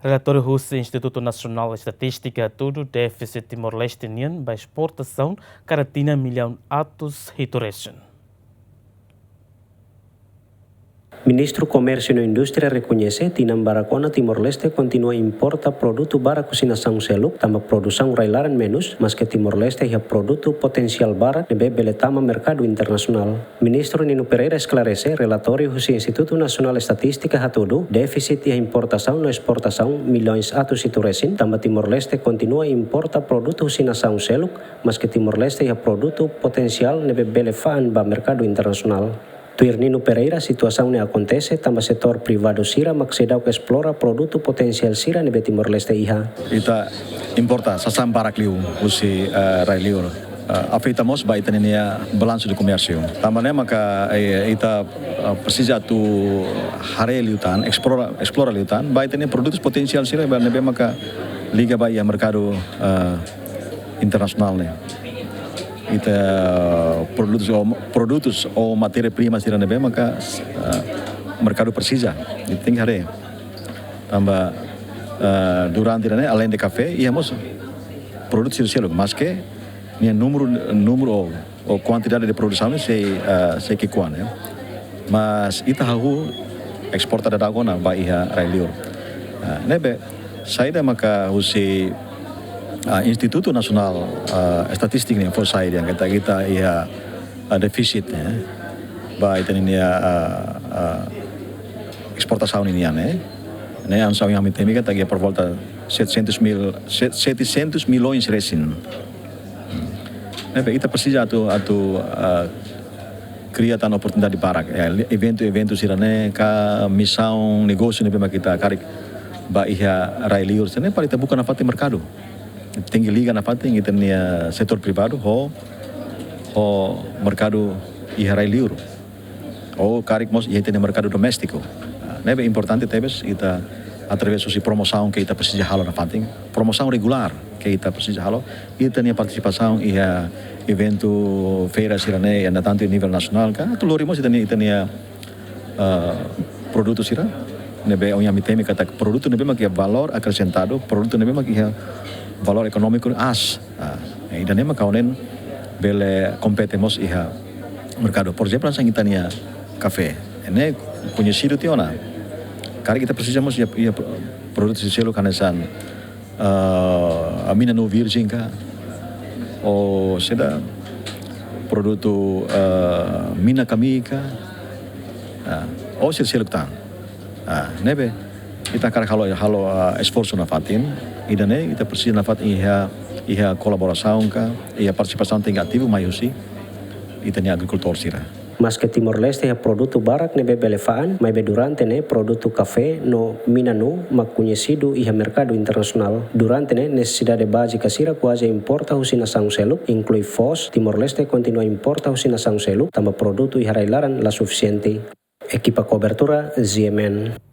Relatório russo Instituto Nacional de Estatística tudo déficit Timor-Leste nian by exportação caratina milhão atos hitoreshen. Ministro Comércio e Indústria reconhece que Barakona Timor-Leste continua a importar produto para cocinação seluk, também produção railaran menos, mas que Timor-Leste é produto potencial para beletama mercado internacional. Ministro Nino Pereira esclarece relatório do Instituto Nacional de Estatística hatudu déficit e importação e exportação milhões atos ituresin, também Timor-Leste continua a importar produto cocinação seluk, mas que Timor-Leste é produto potencial belefaan para mercado internacional. Tuir Nino Pereira, situação ne acontece, também setor privado sira maksedau que explora produto potensial sira nebe Timor-Leste iha. Ita importa sasam barak liu usi railiur. Afeitamos ba ita niya balanço de comércio. Tamane maka ita precisa tu hare liutan, explora liutan, ba ita niya produtos potensial sira ba nebe maka liga ba ia mercado internasional ne. Ita produtos ou matéria-prima sira nebe maka mercado precisa. Itu ting hare. Tambah durante né além de café íamos produtos silo, mas que minha número ou quantidade de produção sei que qual né. Mas ita hahu exportada da agona ba iha railiur. Nebe saída maka usi Instituto Nasional Statistik ni for saya yang kita ia defisit ya, baik ini eksportasi ini ne ansau yang mitemi kita dia per volta 700 milhões resin. Kita precisa atu criatan oportunidade para evento sirane ka missão negócio nebe kita karik ba iha railiur sene para kita bukan afate mercado. Tinggi liga na fating ita niya setor privado ho mercado iharai liur o karik mos ita niya mercado doméstico. Nebe importante tebes ita através de promoção que ita precisa halo na fating promoção regular que ita precisa halo ita niya participação iha evento feira sirane na tanto nível nacional ka tu lorimos ita niya produto sira nebe o yamitemi kata produto nebe makia valor acrescentado produto nebe makia valor econômico e dan emang kaunen bele competemos iha mercado. Por exemplo, sang itania café. Ene conhecido tiona. Kari kita precisamos ia produto selo kanesan amina no virgin ka o seda produto mina kamika o selo tan. Nebe kita kar halo esforço na fatin idane kita precisa na fatin iha colaboração ka iha participação tem ativo maiusi itania agricultor sira. Mas que Timor-Leste é produto barak nebe belefaan, mas durante ne produto café no minanu mak conhecido e mercado internacional. Durante ne necessidade básica sira quase importa usinação seluk, inclui fos, Timor-Leste continua importa usinação seluk, tambah produto e harailaran la suficiente. Equipa cobertura ZMN.